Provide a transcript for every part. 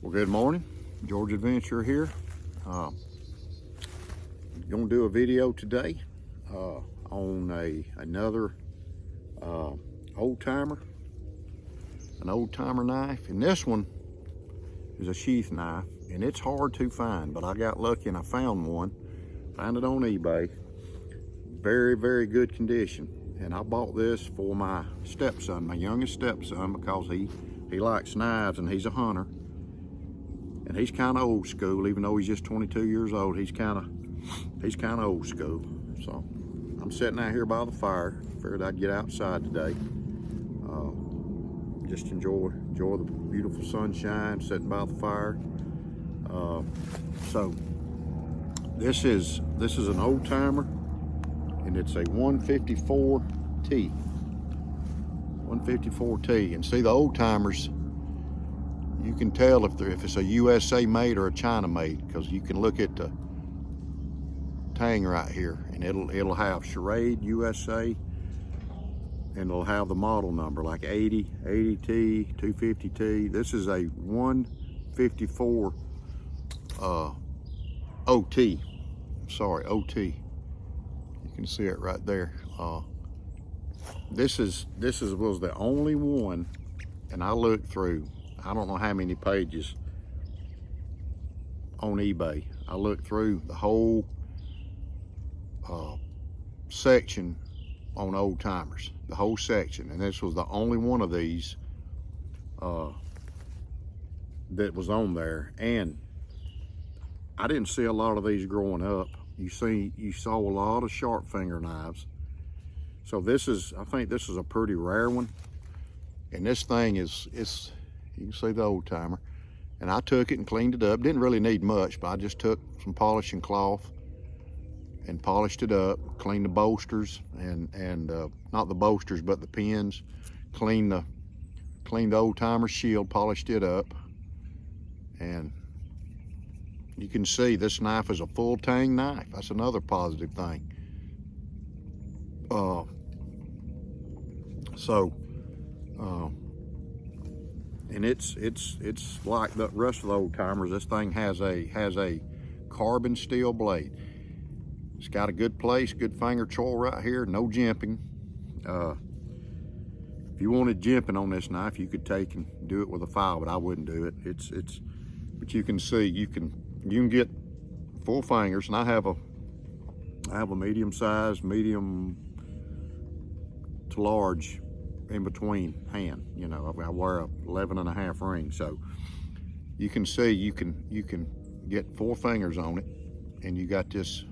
Well, good morning. George Adventure here. Gonna do a video today on another old timer, an old timer knife, and this one is a sheath knife, and it's hard to find, but I got lucky and I found one. Found it on eBay. Very good condition, and I bought this for my stepson, my youngest stepson, because he likes knives and he's a hunter. And he's kind of old school, even though he's just 22 years old. He's kind of old school. So I'm sitting out here by the fire. Figured I'd get outside today. Just enjoy the beautiful sunshine, sitting by the fire. So this is an old timer, and it's a 154T. 154T, and see the old timers, you can tell if it's a USA made or a China made, because you can look at the tang right here, and it'll have Charade USA, and it'll have the model number like 80T, 250T. This is a 154 OT. Sorry, OT. You can see it right there. This was the only one, and I looked through, I don't know how many pages on eBay. I looked through the whole section on old timers, the whole section, and this was the only one of these that was on there. And I didn't see a lot of these growing up. You saw a lot of sharp finger knives. So I think this is a pretty rare one. And this thing is you can see the old timer. And I took it and cleaned it up. Didn't really need much, but I just took some polishing cloth and polished it up, cleaned the bolsters and not the bolsters, but the pins. Cleaned the old timer shield, polished it up. And you can see this knife is a full tang knife. That's another positive thing. And it's like the rest of the old timers. This thing has a carbon steel blade. It's got a good place, good finger choil right here, no jimping. If you wanted jimping on this knife, you could take and do it with a file, but I wouldn't do it. But you can see, you can get full fingers, and I have a medium size, medium to large in between hand. You know, I wear a 11.5 ring, so you can see you can get 4 fingers on it, and you got this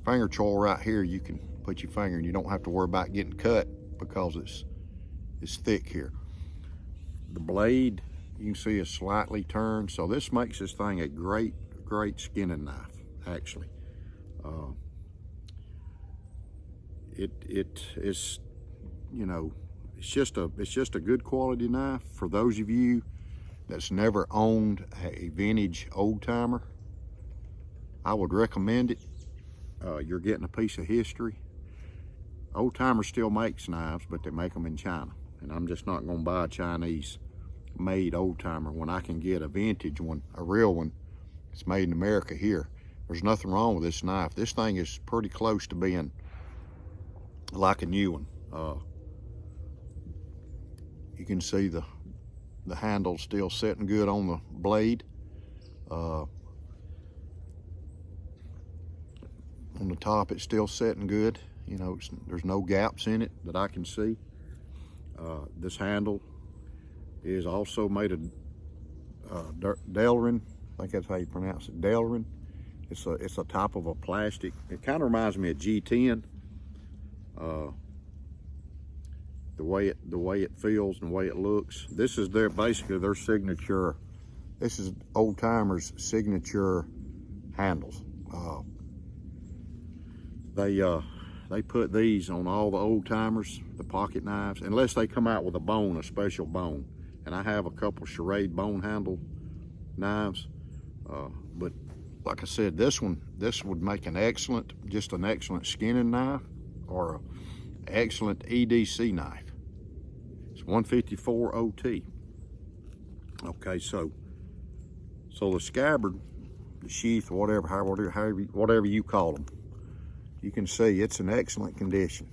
finger choil right here. You can put your finger, and you don't have to worry about getting cut because it's thick here. The blade, you can see, is slightly turned, so this makes this thing a great skinning knife, actually. It is, you know, it's just a good quality knife. For those of you that's never owned a vintage old timer, I would recommend it. You're getting a piece of history. Old Timer still makes knives, but they make them in China, and I'm just not going to buy a Chinese made old timer when I can get a vintage one, a real one. It's made in America here. There's nothing wrong with this knife. This thing is pretty close to being like a new one. You can see the handle still sitting good on the blade. On the top, it's still sitting good. You know, there's no gaps in it that I can see. This handle is also made of Delrin. I think that's how you pronounce it, Delrin. It's a type of a plastic. It kind of reminds me of G10. The way it feels and the way it looks. This is basically their signature. This is old timers' signature handles. They put these on all the old timers, the pocket knives, unless they come out with a special bone. And I have a couple Charade bone handle knives, but like I said, this would make an excellent skinning knife, or an excellent EDC knife. It's 154 OT. Okay, so So the scabbard, the sheath, whatever you call them, you can see it's in excellent condition.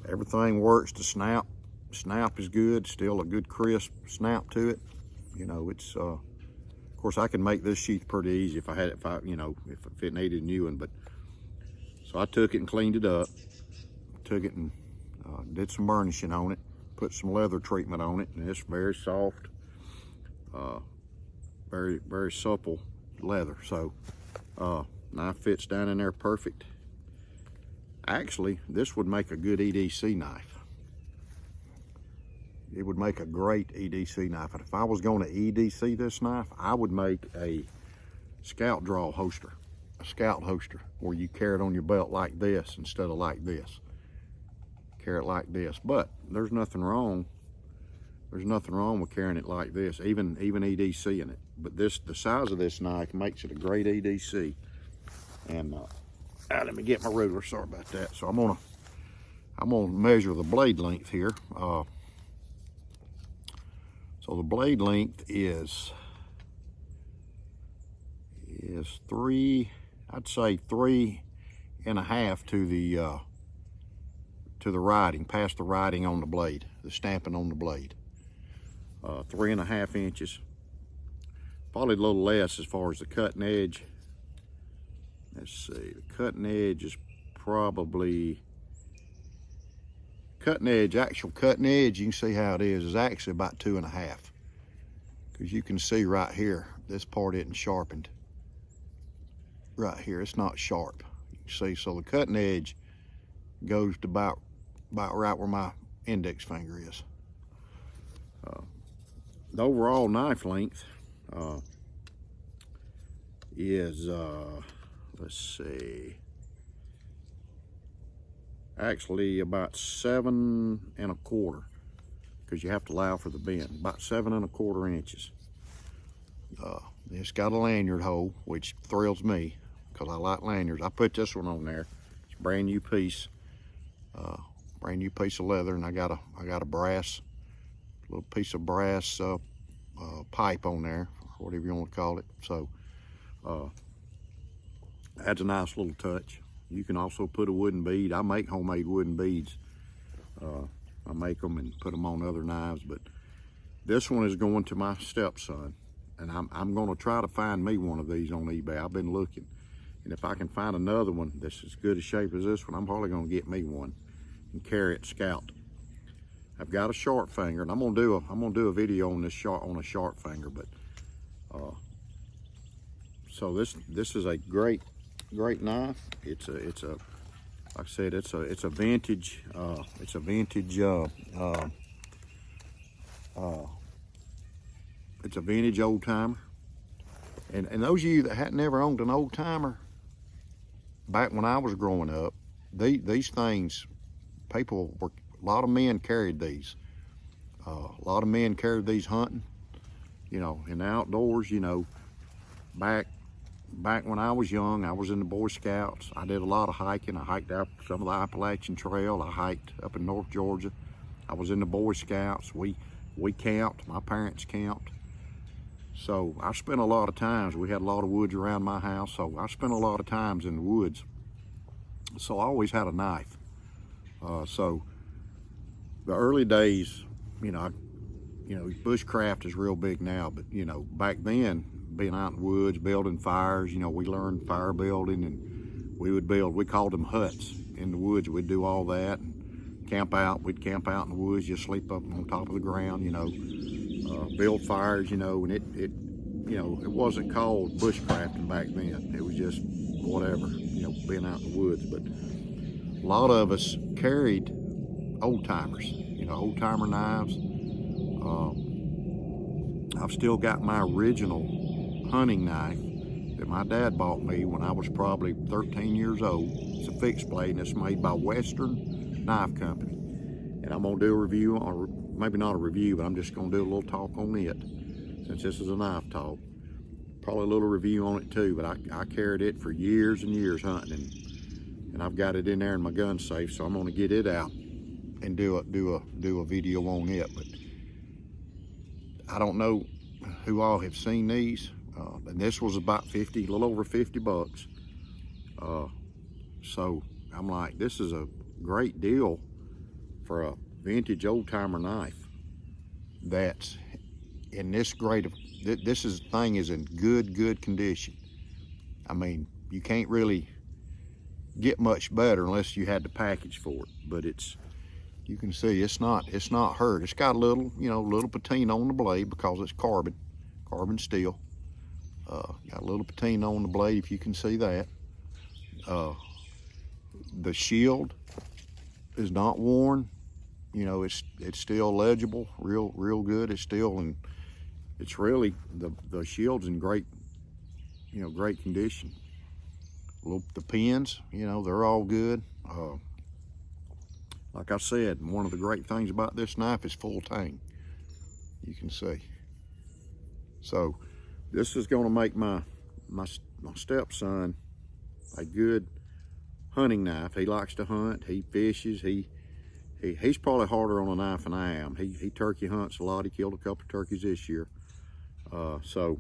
Everything works. The snap is good, still a good crisp snap to it. You know, it's of course I can make this sheath pretty easy if it needed a new one. But so I took it and cleaned it up, took it and did some burnishing on it, put some leather treatment on it, and it's very soft, very, very supple leather. So knife fits down in there perfect. Actually, this would make a good EDC knife. It would make a great EDC knife. And if I was going to EDC this knife, I would make a scout draw holster, a scout holster, where you carry it on your belt like this instead of like this. Carry it like this. But there's nothing wrong. There's nothing wrong with carrying it like this, even EDCing it. But the size of this knife makes it a great EDC. And let me get my ruler. Sorry about that. So I'm gonna measure the blade length here. So the blade length is 3, I'd say 3.5 to the writing, past the writing on the blade, the stamping on the blade. 3.5 inches. Probably a little less as far as the cutting edge. Let's see, the cutting edge is probably, actual cutting edge, you can see how it is actually about 2.5. Because you can see right here, this part isn't sharpened. Right here, it's not sharp. You can see, so the cutting edge goes to about right where my index finger is. The overall knife length is, let's see, actually about 7.25, because you have to allow for the bend. About 7.25 inches. It's got a lanyard hole, which thrills me because I like lanyards. I put this one on there. It's a brand new piece of leather, and I got a little piece of brass pipe on there, or whatever you want to call it. So adds a nice little touch. You can also put a wooden bead. I make homemade wooden beads. I make them and put them on other knives, but this one is going to my stepson, and I'm going to try to find me one of these on eBay. I've been looking, and if I can find another one that's as good a shape as this one, I'm probably going to get me one and carry it scout. I've got a sharp finger, and I'm gonna do a video on this on a sharp finger. But so this is a great knife. It's a like I said, it's a vintage old timer. And those of you that hadn't ever owned an old timer, back when I was growing up, these things, a lot of men carried these. A lot of men carried these hunting, you know, in the outdoors. You know, back when I was young, I was in the Boy Scouts. I did a lot of hiking. I hiked up some of the Appalachian Trail. I hiked up in North Georgia. I was in the Boy Scouts. We camped. My parents camped. So I spent a lot of times. We had a lot of woods around my house, so I spent a lot of times in the woods. So I always had a knife. So the early days, you know, bushcraft is real big now, but you know, back then, being out in the woods, building fires, you know, we learned fire building, and we called them huts in the woods. We'd do all that and camp out. We'd camp out in the woods, just sleep up on top of the ground, you know, build fires, you know, and it wasn't called bushcrafting back then. It was just whatever, you know, being out in the woods. But a lot of us carried old timers, you know, old timer knives. I've still got my original hunting knife that my dad bought me when I was probably 13 years old. It's a fixed blade, and it's made by Western Knife Company. And I'm gonna do a review, or maybe not a review, but I'm just gonna do a little talk on it, since this is a knife talk. Probably a little review on it too, but I carried it for years and years hunting, and I've got it in there in my gun safe, so I'm gonna get it out and do a video on it. But I don't know who all have seen these, and this was about 50, a little over 50 bucks. So I'm like, this is a great deal for a vintage old timer knife that's in this great of, this thing is in good condition. I mean, you can't really get much better unless you had the package for it, but you can see it's not hurt. It's got a little, little patina on the blade because it's carbon steel. Got a little patina on the blade, if you can see that. The shield is not worn. It's still legible, real good. It's still in, it's really, the shield's in great condition. The pins, they're all good. Like I said, one of the great things about this knife is full tang. You can see. So this is going to make my stepson a good hunting knife. He likes to hunt. He fishes. He's probably harder on a knife than I am. He turkey hunts a lot. He killed a couple of turkeys this year. So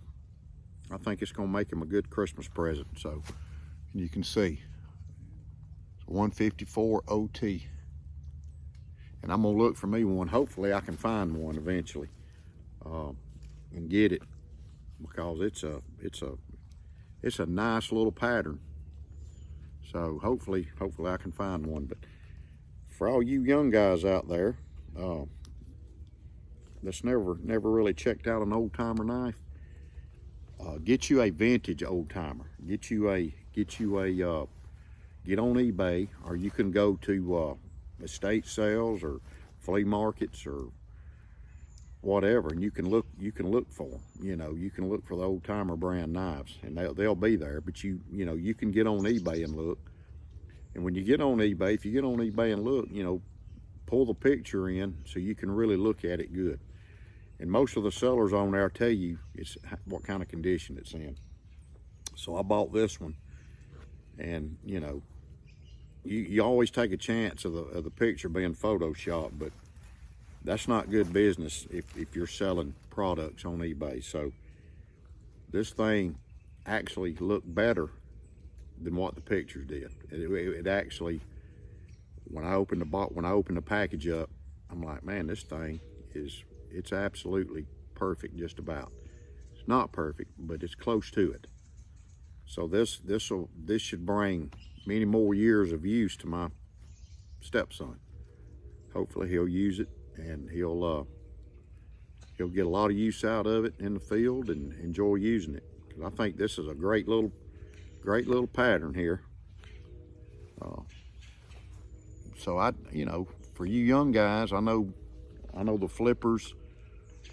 I think it's going to make him a good Christmas present. So you can see 154 OT. And I'm gonna look for me one. Hopefully I can find one eventually and get it, because it's a nice little pattern. So hopefully I can find one. But for all you young guys out there that's never really checked out an old timer knife, get you a vintage old timer. Get on eBay, or you can go to estate sales or flea markets or whatever, and you can look for them. You can look for the old timer brand knives, and they'll be there. But you can get on eBay and look. And when you get on eBay, if you get on eBay and look, pull the picture in so you can really look at it good. And most of the sellers on there tell you what kind of condition it's in. So I bought this one, and you always take a chance of the picture being photoshopped, but that's not good business if you're selling products on eBay. So this thing actually looked better than what the pictures did. It actually, when I opened the package up, I'm like, man, this thing it's absolutely perfect. Just about. It's not perfect, but it's close to it. So this should bring many more years of use to my stepson. Hopefully he'll use it, and he'll get a lot of use out of it in the field and enjoy using it. Because I think this is a great little pattern here. So for you young guys, I know the flippers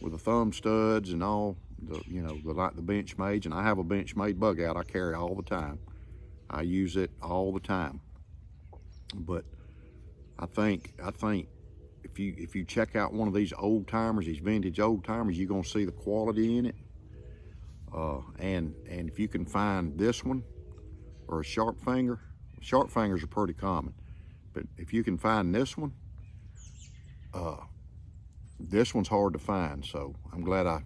with the thumb studs and all, the Benchmades, and I have a Benchmade bug out I carry all the time. I use it all the time. But I think if you check out one of these old timers, these vintage old timers, you're gonna see the quality in it. And if you can find this one or a sharp fingers are pretty common, but if you can find this one's hard to find. So I'm glad I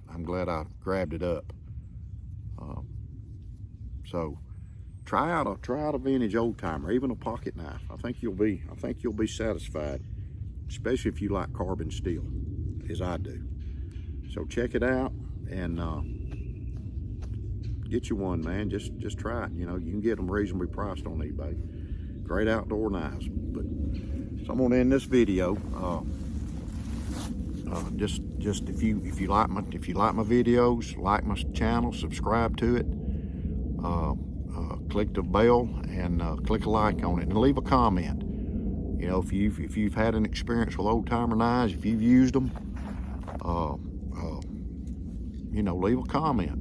grabbed it up. So try out a vintage old timer, even a pocket knife. I think you'll be satisfied, especially if you like carbon steel, as I do. So check it out and get you one, man. Just try it. You can get them reasonably priced on eBay. Great outdoor knives. But so I'm gonna end this video. Just if you like my videos, like my channel, subscribe to it. Click the bell and click a like on it, and leave a comment. If you've had an experience with old timer knives, if you've used them, leave a comment.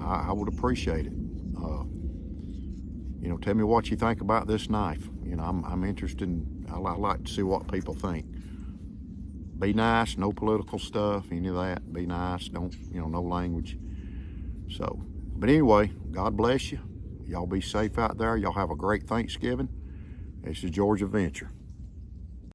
I would appreciate it. Tell me what you think about this knife. I'm interested I like to see what people think. Be nice, no political stuff, any of that. Be nice, don't, no language. So, but anyway, God bless you. Y'all be safe out there. Y'all have a great Thanksgiving. This is George Adventure.